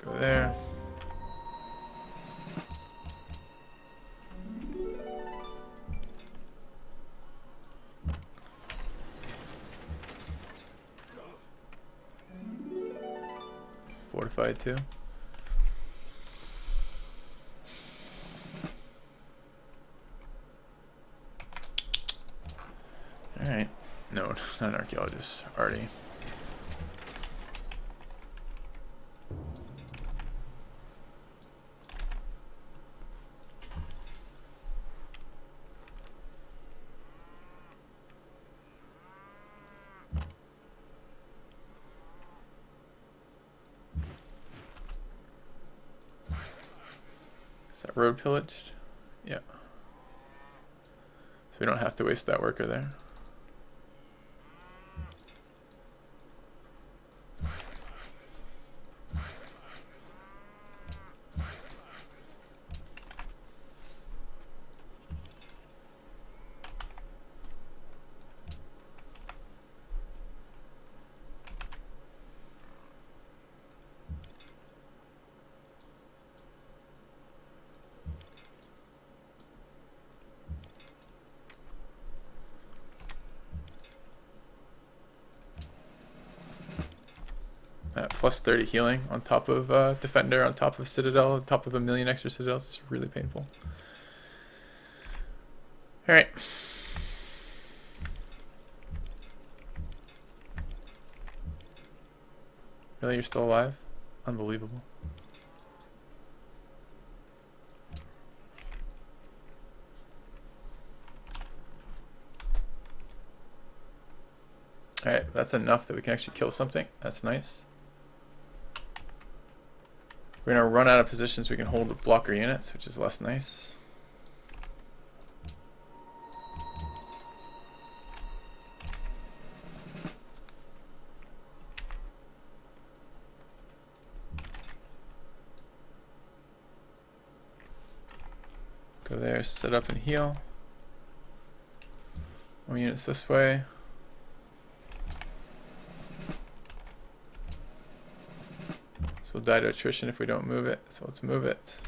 Go there. Fortified too. Alright. No, not an archaeologist. Artie. Is that road pillaged? Yeah. So we don't have to waste that worker there. Plus 30 healing on top of Defender, on top of Citadel, on top of a million extra Citadels. It's really painful. Alright. Really, you're still alive? Unbelievable. Alright, that's enough that we can actually kill something. That's nice. We're going to run out of positions we can hold with blocker units, which is less nice. Go there, set up and heal. More units this way. We'll die to attrition if we don't move it, so let's move it.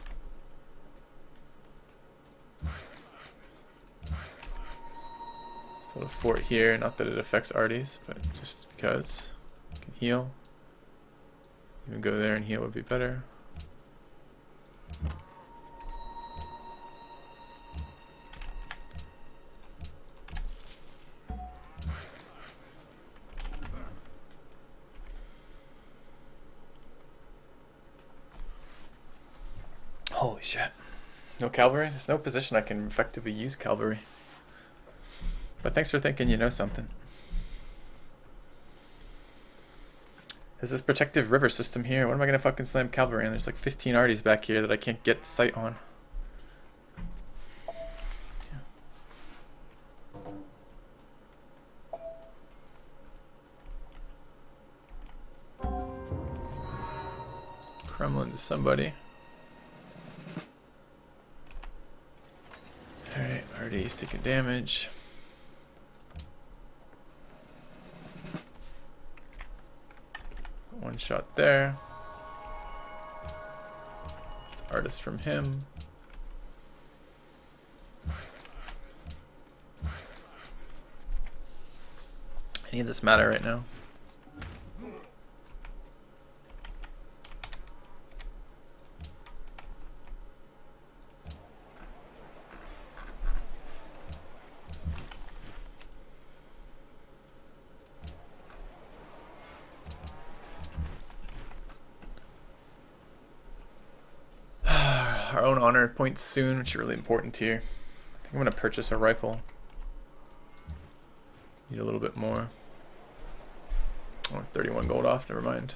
Put a fort here, not that it affects Arties, but just because. We can heal. Even go there and heal would be better. Holy shit. No cavalry? There's no position I can effectively use cavalry. But thanks for thinking you know something. There's this protective river system here. What am I gonna fucking slam cavalry on? There's like 15 arties back here that I can't get sight on. Kremlin to somebody. Alright, Artie's taking damage. One shot there. It's artist from him. Any of this matter right now? Our own honor points soon, which is really important here. I think I'm going to purchase a rifle. Need a little bit more. Oh, 31 gold off, never mind.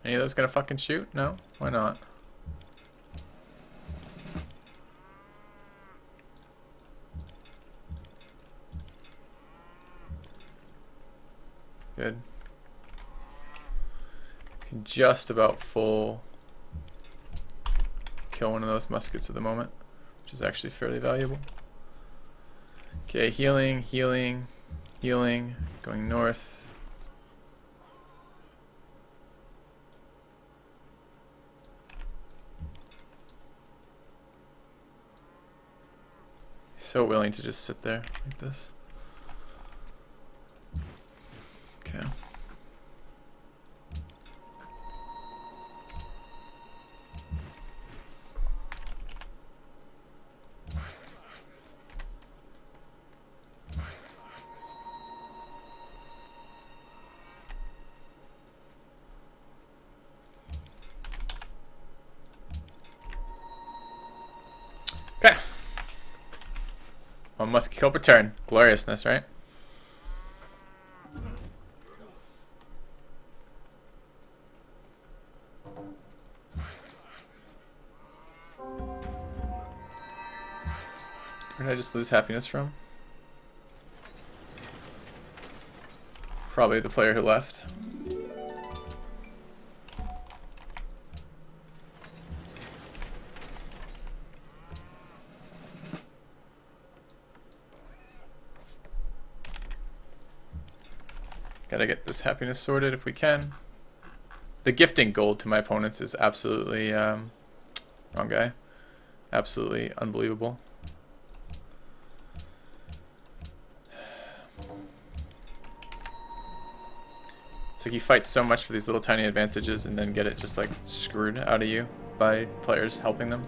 Any of those gonna fucking shoot? No? Why not? Good. Can just about full kill one of those muskets at the moment, which is actually fairly valuable. Okay, healing, healing, healing, going north. So willing to just sit there like this. Okay. Okay. One musket kill per turn. Gloriousness, right? Where did I just lose happiness from? Probably the player who left. Gotta get this happiness sorted if we can. The gifting gold to my opponents is absolutely, wrong guy. Absolutely unbelievable. It's like you fight so much for these little tiny advantages and then get it just like screwed out of you by players helping them.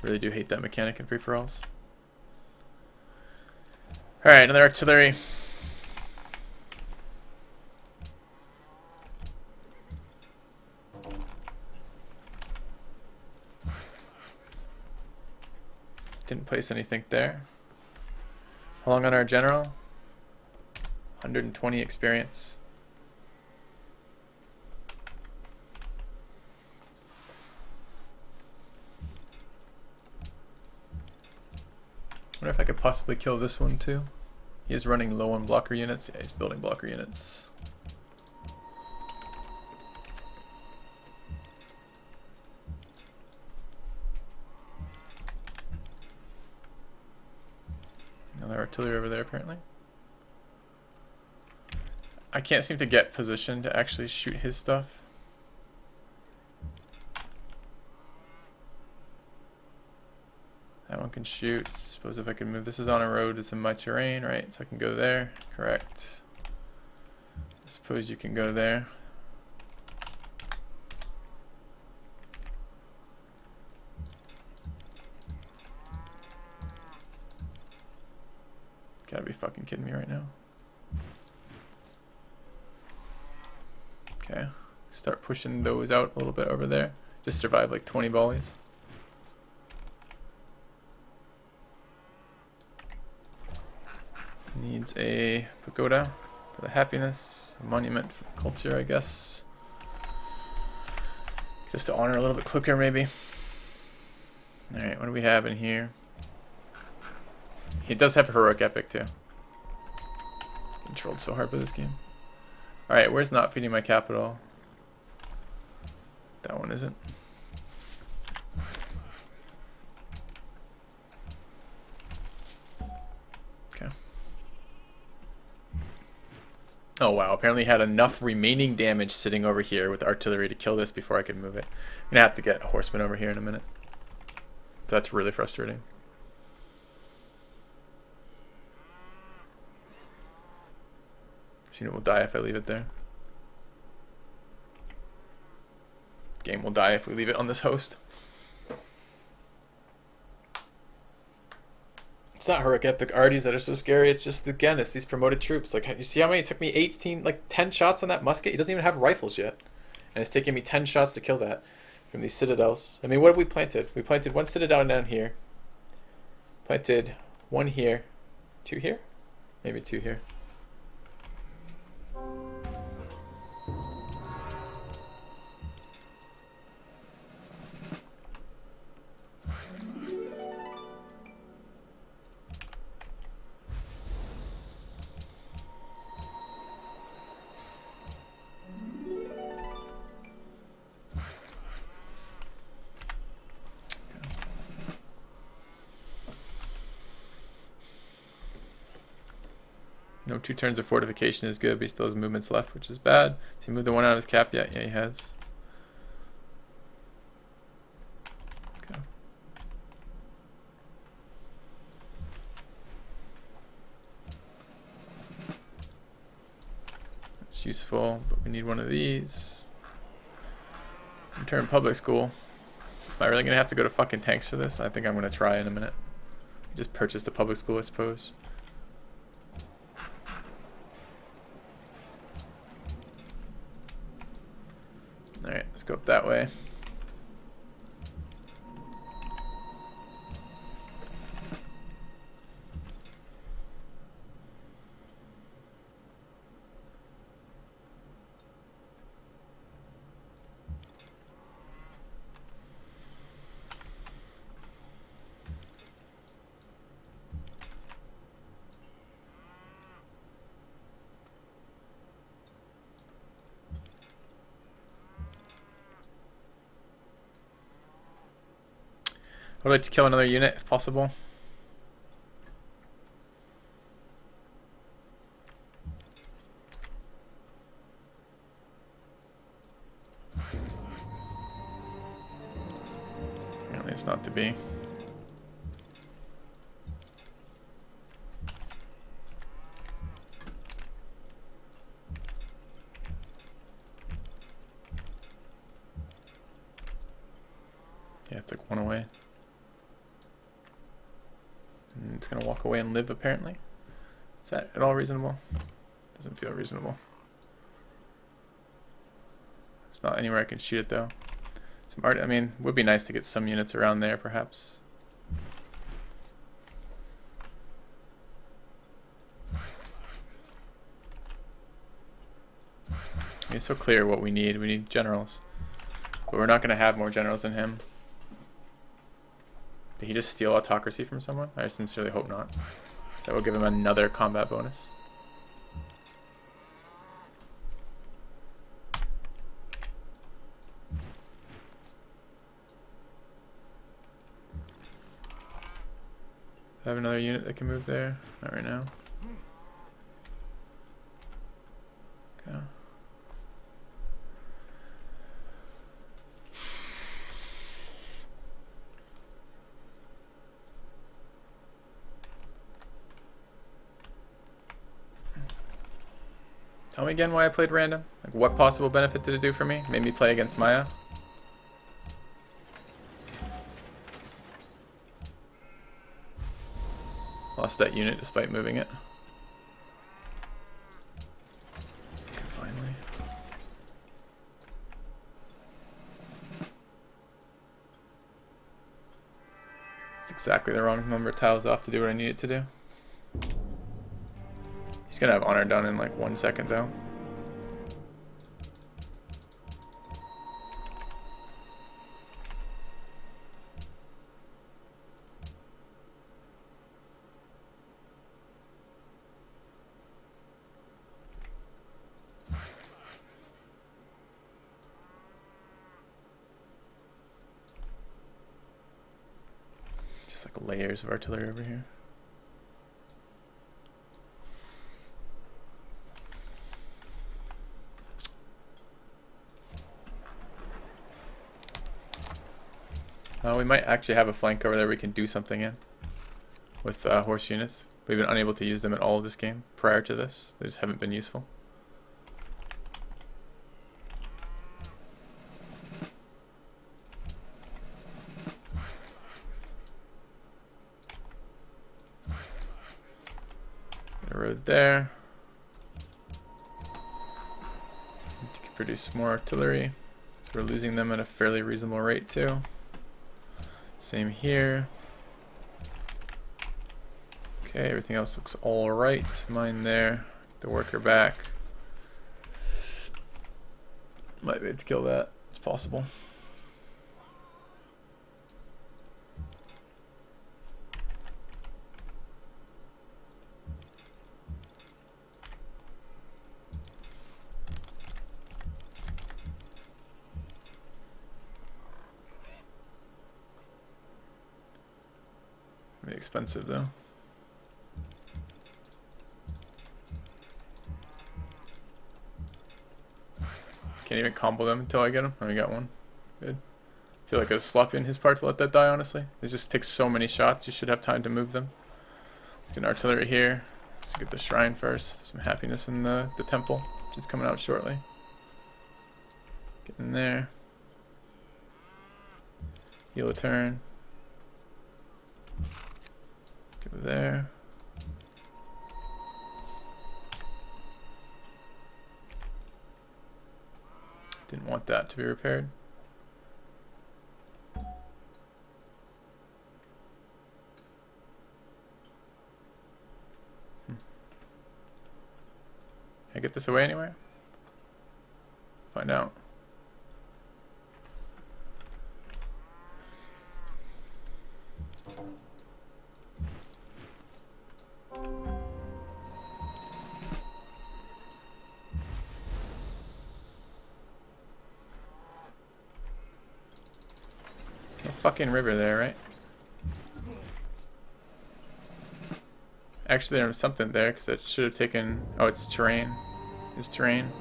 Really do hate that mechanic in free-for-alls. Alright, another artillery. Didn't place anything there. How long on our general? 120 experience. I wonder if I could possibly kill this one too. He is running low on blocker units. Yeah, he's building blocker units. Another artillery over there apparently. I can't seem to get position to actually shoot his stuff. That one can shoot. Suppose if I can move, this is on a road, it's in my terrain, right? So I can go there, correct. I suppose you can go there. Gotta be fucking kidding me right now. Okay, start pushing those out a little bit over there. Just survive like 20 volleys. Needs a pagoda for the happiness, a monument for the culture, I guess. Just to honor a little bit quicker, maybe. Alright, what do we have in here? He does have heroic epic too. Controlled so hard by this game. Alright, where's not feeding my capital? That one isn't. Okay. Oh wow, apparently had enough remaining damage sitting over here with artillery to kill this before I could move it. I'm gonna have to get a horseman over here in a minute. That's really frustrating. Unit will die if I leave it there. Game will die if we leave it on this host. It's not heroic epic arties that are so scary, it's just, again, it's these promoted troops. Like, you see how many it took me 18, like 10 shots on that musket? He doesn't even have rifles yet. And it's taking me 10 shots to kill that from these citadels. I mean, what have we planted? We planted one citadel down here. Planted one here. Two here? Maybe two here. No 2 turns of fortification is good, but he still has movements left, which is bad. Has he moved the 1 out of his cap yet? Yeah, he has. Okay. That's useful, but we need one of these. Return public school. Am I really gonna have to go to fucking tanks for this? I think I'm gonna try in a minute. Just purchase the public school, I suppose. Alright, let's go up that way. I would like to kill another unit if possible. Apparently it's not to be. Yeah, it's like 1 away. And it's gonna walk away and live, apparently. Is that at all reasonable? Doesn't feel reasonable. It's not anywhere I can shoot it though. Smart. I mean, would be nice to get some units around there, perhaps. It's so clear what we need. We need generals, but we're not gonna have more generals than him. Did he just steal autocracy from someone? I sincerely hope not. So that will give him another combat bonus. I have another unit that can move there. Not right now. Okay. Tell me again why I played random. Like, what possible benefit did it do for me? Made me play against Maya? Lost that unit despite moving it. Okay, finally. It's exactly the wrong number of tiles off to do what I need it to do. He's gonna have honor done in like 1 second though. Just like layers of artillery over here. We might actually have a flank over there we can do something in with horse units. We've been unable to use them at all this game prior to this. They just haven't been useful. A road there. Need to produce more artillery. So we're losing them at a fairly reasonable rate too. Same here. Okay, everything else looks all right. Mine there. The worker back. Might be able to kill that. It's possible. Expensive though. Can't even combo them until I get him. Oh, we got one. Good. I feel like it was sloppy on his part to let that die, honestly. It just takes so many shots, you should have time to move them. Get an artillery here. Let's get the shrine first. There's some happiness in the temple, which is coming out shortly. Get in there. Heal a turn. Go there. Didn't want that to be repaired. Can I get this away anywhere? Find out. Fucking river there, right? Actually, there was something there because it should have taken. Oh, it's terrain. It's terrain.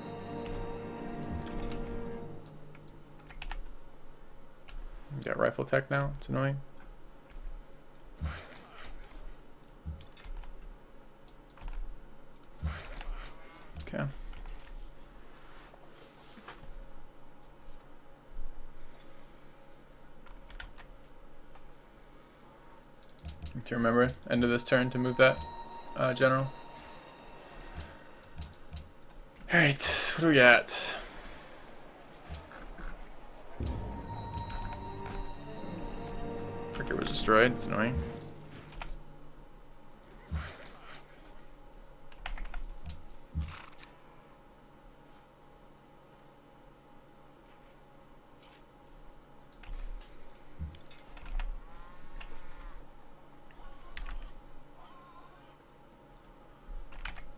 Got rifle tech now. It's annoying. Okay. To remember, end of this turn to move that general. Alright, what do we got? Cricket was destroyed, it's annoying.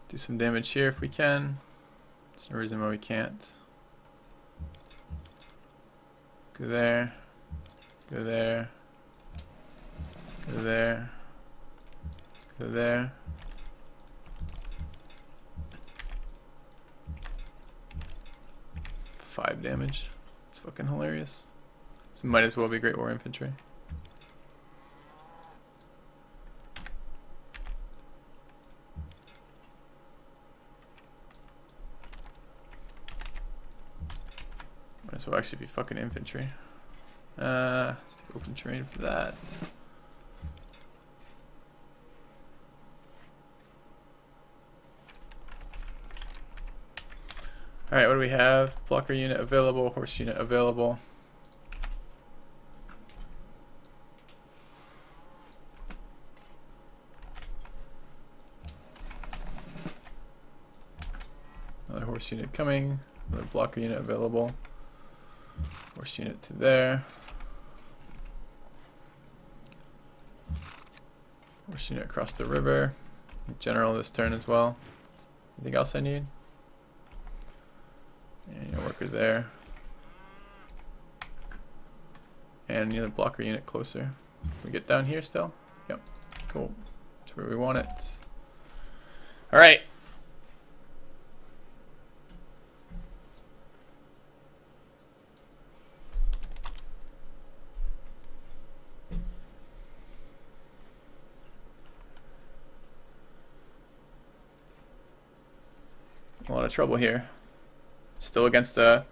Do some damage here if we can. There's no reason why we can't. Go there. Go there. Go there. Go there. Five damage. It's fucking hilarious. This might as well be Great War Infantry. This will actually be fucking infantry. Let's take open terrain for that. Alright, what do we have? Blocker unit available, horse unit available. Another horse unit coming, another blocker unit available. Horse unit to there. Horse unit across the river. General this turn as well. Anything else I need? And a worker there. And another blocker unit closer. Can we get down here still? Yep. Cool. That's where we want it. Alright. A lot of trouble here. Still against the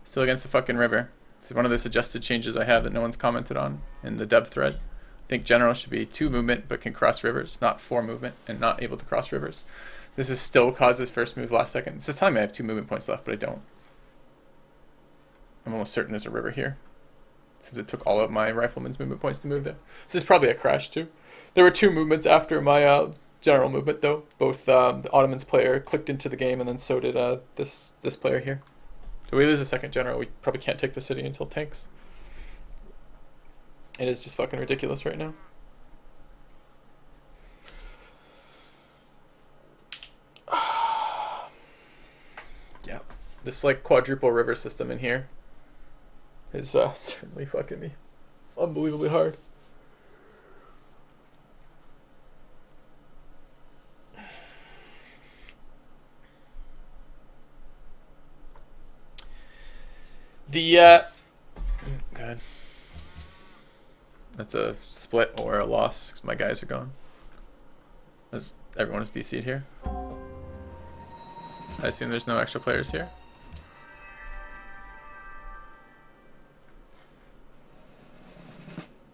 fucking river. It's one of the suggested changes I have that no one's commented on in the dev thread. I think general should be 2 movement but can cross rivers, not 4 movement and not able to cross rivers. This is still causes first move last second. This is telling me I have 2 movement points left, but I don't. I'm almost certain there's a river here, since it took all of my rifleman's movement points to move there. This is probably a crash too. There were 2 movements after my general movement though. Both the Ottomans player clicked into the game, and then so did this player here. If we lose a second general, we probably can't take the city until tanks. It is just fucking ridiculous right now. Yeah, this like quadruple river system in here is certainly fucking me unbelievably hard. Good. That's a split or a loss because my guys are gone. Everyone is DC'd here. I assume there's no extra players here.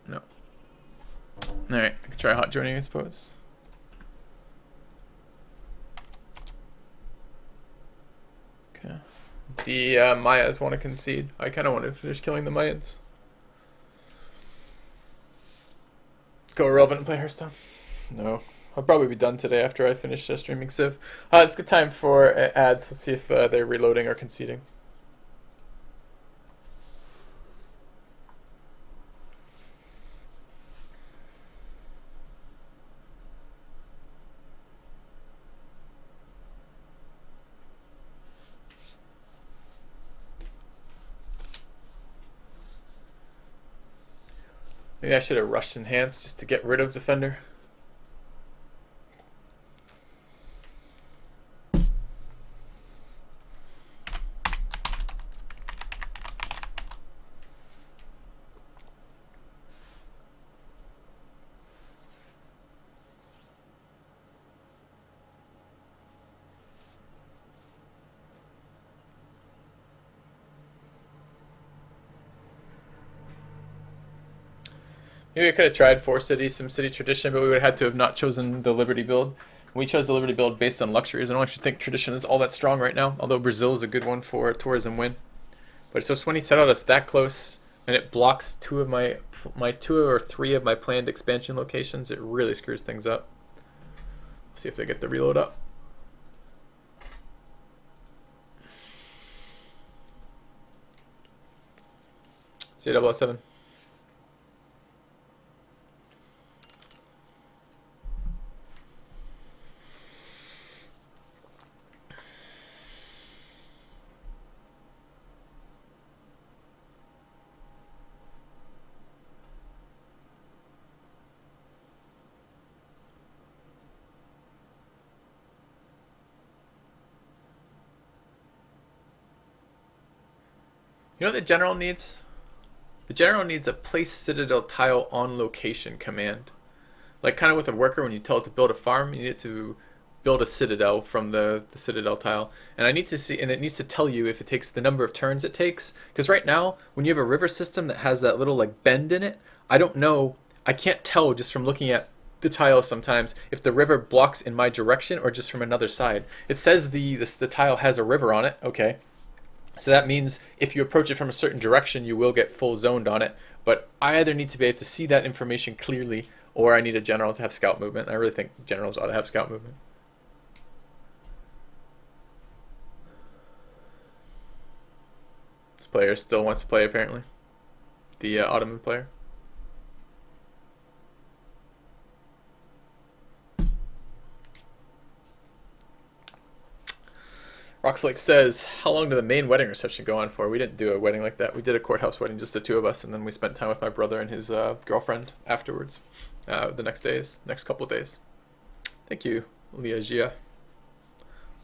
No. Alright, I can try hot joining, I suppose. Okay. The Mayas want to concede. I kind of want to finish killing the Mayans. Go irrelevant and play Hearthstone? No. I'll probably be done today after I finish streaming Civ. It's a good time for ads. Let's see if they're reloading or conceding. Maybe I should have rushed Enhance just to get rid of Defender. Maybe I could have tried 4 cities, some city tradition, but we would have had to have not chosen the Liberty build. We chose the Liberty build based on luxuries. I don't actually think tradition is all that strong right now, although Brazil is a good one for a tourism win. But it's just when he set out us that close and it blocks 2 of my 2 or 3 of my planned expansion locations, it really screws things up. See if they get the reload up. See 007. You know what the general needs? The general needs a place citadel tile on location command. Like kind of with a worker, when you tell it to build a farm, you need it to build a citadel from the citadel tile. And I need to see, and it needs to tell you if it takes the number of turns it takes. Because right now, when you have a river system that has that little like bend in it, I don't know, I can't tell just from looking at the tiles sometimes if the river blocks in my direction or just from another side. It says the tile has a river on it, okay. So that means if you approach it from a certain direction, you will get full zoned on it. But I either need to be able to see that information clearly, or I need a general to have scout movement. I really think generals ought to have scout movement. This player still wants to play, apparently. The Ottoman player. Roxlake says, how long did the main wedding reception go on for? We didn't do a wedding like that. We did a courthouse wedding, just the 2 of us, and then we spent time with my brother and his girlfriend afterwards. The next couple of days. Thank you, Leah Gia.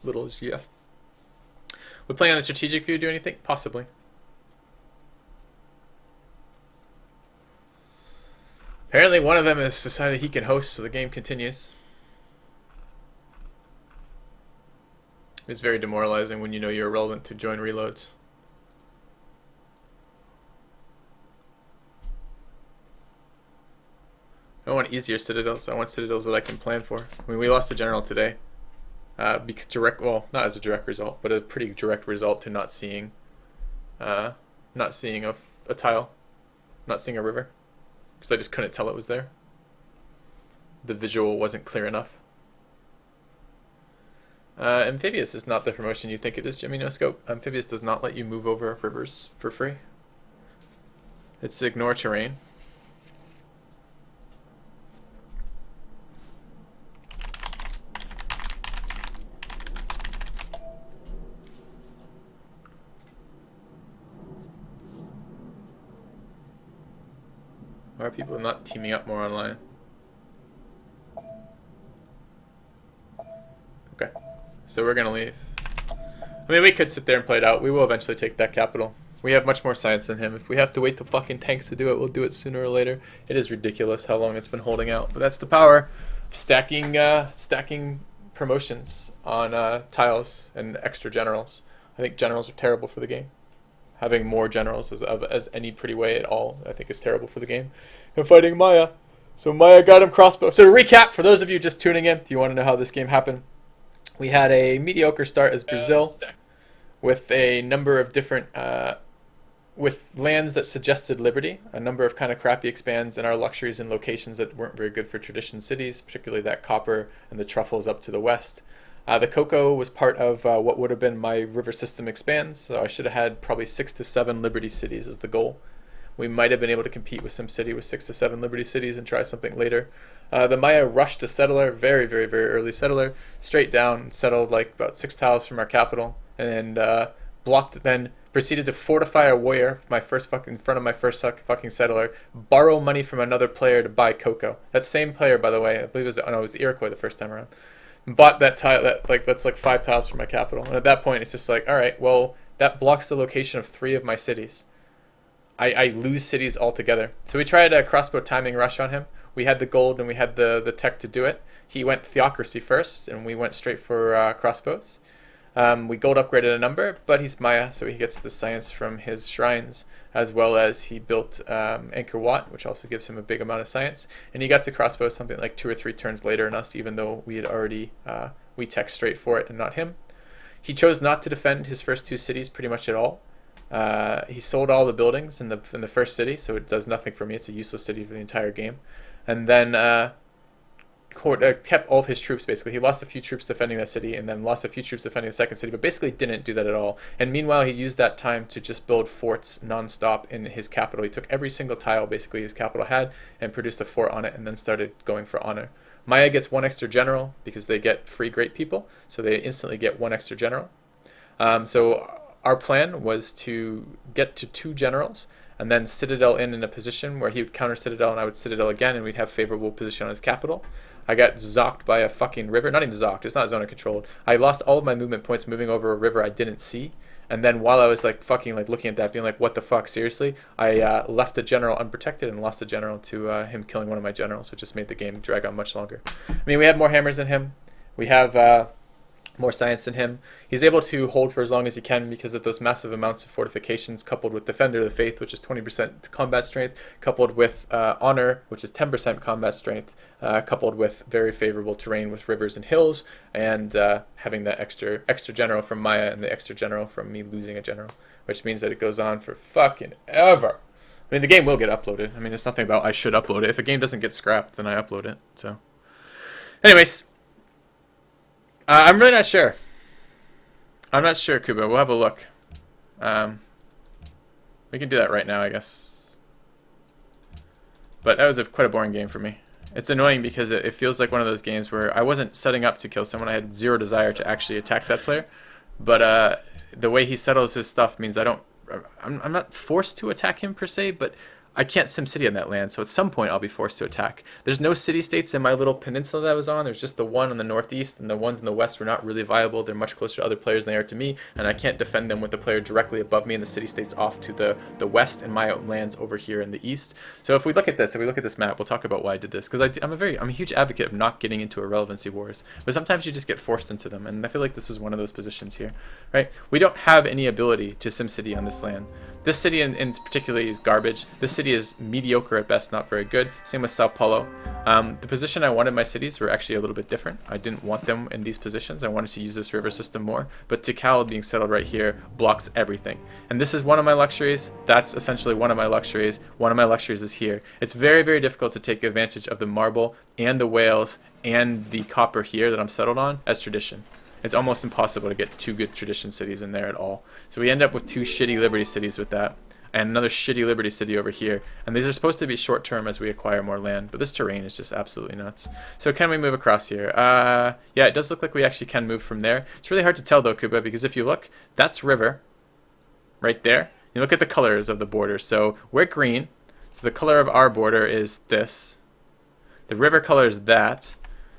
Little Gia. Would playing on the strategic view do anything? Possibly. Apparently one of them has decided he can host, so the game continues. It's very demoralizing when you know you're irrelevant to join reloads. I want easier citadels. I want citadels that I can plan for. I mean, we lost a general today. Well, not as a direct result, but a pretty direct result to not seeing a tile, not seeing a river, because I just couldn't tell it was there. The visual wasn't clear enough. Amphibious is not the promotion you think it is, Jimmy No Scope. Amphibious does not let you move over rivers for free. It's ignore terrain. Why are people not teaming up more online? Okay. So we're going to leave. I mean, we could sit there and play it out. We will eventually take that capital. We have much more science than him. If we have to wait till fucking tanks to do it, we'll do it sooner or later. It is ridiculous how long it's been holding out, but that's the power of stacking promotions on tiles and extra generals. I think generals are terrible for the game. Having more generals as any pretty way at all, I think, is terrible for the game. And fighting Maya. So Maya got him crossbow. So to recap, for those of you just tuning in, do you want to know how this game happened? We had a mediocre start as Brazil with a number of different, with lands that suggested liberty, a number of kind of crappy expands, and our luxuries in locations that weren't very good for tradition cities, particularly that copper and the truffles up to the west. The cocoa was part of what would have been my river system expands, so I should have had probably 6 to 7 liberty cities as the goal. We might have been able to compete with SimCity with 6 to 7 liberty cities and try something later. The Maya rushed a settler, very, very, very early settler, straight down, settled like about 6 tiles from our capital, and then proceeded to fortify a warrior, in front of my first fucking settler, borrow money from another player to buy cocoa. That same player, by the way, I believe it was the Iroquois the first time around, bought that tile, that's like 5 tiles from my capital. And at that point, it's just like, all right, well, that blocks the location of 3 of my cities. I lose cities altogether. So we tried a crossbow timing rush on him. We had the gold and we had the tech to do it. He went theocracy first, and we went straight for crossbows. We gold upgraded a number, but he's Maya, so he gets the science from his shrines, as well as he built Angkor Wat, which also gives him a big amount of science. And he got to crossbows something like 2 or 3 turns later than us, even though we had already we tech straight for it and not him. He chose not to defend his first 2 cities pretty much at all. He sold all the buildings in the first city, so it does nothing for me. It's a useless city for the entire game. And then kept all of his troops, basically. He lost a few troops defending that city, and then lost a few troops defending the second city, but basically didn't do that at all. And meanwhile, he used that time to just build forts non-stop in his capital. He took every single tile, basically, his capital had, and produced a fort on it, and then started going for honor. Maya gets 1 extra general, because they get free great people, so they instantly get 1 extra general. So our plan was to get to 2 generals, and then Citadel in a position where he would counter Citadel and I would Citadel again, and we'd have favorable position on his capital. I got zocked by a fucking river. Not even zocked, it's not zone controlled. I lost all of my movement points moving over a river I didn't see. And then while I was looking at that, being like, what the fuck, seriously? I left a general unprotected and lost a general to him killing one of my generals, which just made the game drag on much longer. I mean, we have more hammers than him. We have more science than him. He's able to hold for as long as he can because of those massive amounts of fortifications, coupled with Defender of the Faith, which is 20% combat strength, coupled with Honor, which is 10% combat strength, coupled with very favorable terrain with rivers and hills, and having that extra general from Maya and the extra general from me losing a general, which means that it goes on for fucking ever. I mean, the game will get uploaded. I mean, it's nothing about I should upload it. If a game doesn't get scrapped, then I upload it. So, anyways, I'm really not sure. I'm not sure, Kuba. We'll have a look. We can do that right now, I guess. But that was quite a boring game for me. It's annoying because it feels like one of those games where I wasn't setting up to kill someone. I had 0 desire to actually attack that player. But the way he settles his stuff means I'm not forced to attack him per se, but I can't SimCity on that land, so at some point I'll be forced to attack. There's no city-states in my little peninsula that I was on. There's just the one on the northeast, and the ones in the west were not really viable. They're much closer to other players than they are to me, and I can't defend them with the player directly above me and the city-states off to the west and my lands over here in the east. So if we look at this map, we'll talk about why I did this, because I'm a huge advocate of not getting into irrelevancy wars, but sometimes you just get forced into them, and I feel like this is one of those positions here, right? We don't have any ability to SimCity on this land. This city in particular is garbage. This city is mediocre at best, not very good. Same with Sao Paulo. The position I wanted my cities were actually a little bit different. I didn't want them in these positions. I wanted to use this river system more. But Tikal being settled right here blocks everything. And this is one of my luxuries. That's essentially one of my luxuries. One of my luxuries is here. It's very, very difficult to take advantage of the marble and the whales and the copper here that I'm settled on as tradition. It's almost impossible to get 2 good tradition cities in there at all. So we end up with 2 shitty Liberty cities with that, and another shitty Liberty city over here. And these are supposed to be short term as we acquire more land, but this terrain is just absolutely nuts. So can we move across here? Yeah, it does look like we actually can move from there. It's really hard to tell though, Kuba, because if you look, that's river right there. You look at the colors of the border. So we're green, so the color of our border is this. The river color is that.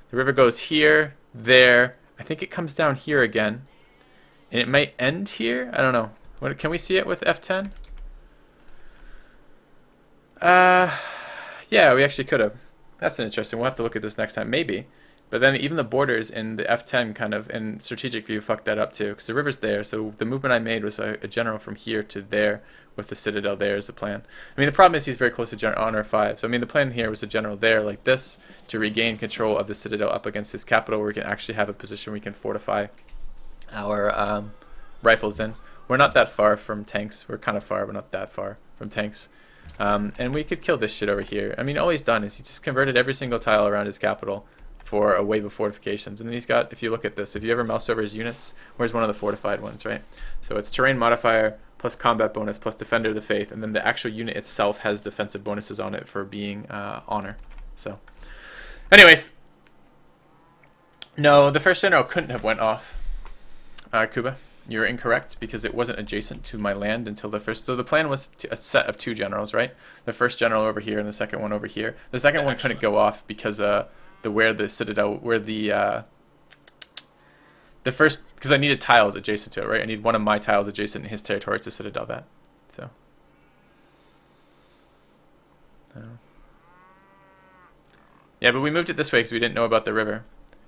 The river goes here, there. I think it comes down here again, and it might end here. I don't know. Can we see it with F10? Yeah, we actually could have. That's interesting. We'll have to look at this next time, maybe. But then even the borders in the F10 kind of in strategic view fucked that up too, because the river's there. So the movement I made was a general from here to there with the citadel there as the plan. I mean, the problem is he's very close to general on R5. So I mean, the plan here was a general there like this to regain control of the citadel up against his capital, where we can actually have a position where we can fortify our rifles in. We're not that far from tanks. We're kind of far, but not that far from tanks. And we could kill this shit over here. I mean, all he's done is he just converted every single tile around his capital for a wave of fortifications. And then he's got, if you look at this, if you ever mouse over his units, where's one of the fortified ones, right? So it's terrain modifier plus combat bonus plus defender of the faith, and then the actual unit itself has defensive bonuses on it for being honor. So anyways, no, the first general couldn't have went off. Kuba, you're incorrect, because it wasn't adjacent to my land until the first. So the plan was a set of two generals, right? The first general over here and the second one over here. The second one couldn't go off because where the citadel, where the first, because I needed tiles adjacent to it, right? I need one of my tiles adjacent in his territory to citadel that. So yeah, but we moved it this way because we didn't know about the river.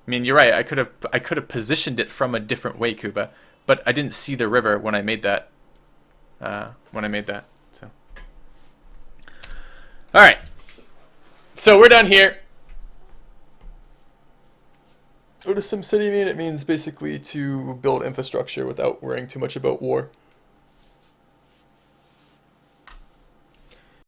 I mean, you're right. I could have positioned it from a different way, Kuba, but I didn't see the river when I made that. So, all right. So we're done here. What does SimCity mean? It means basically to build infrastructure without worrying too much about war.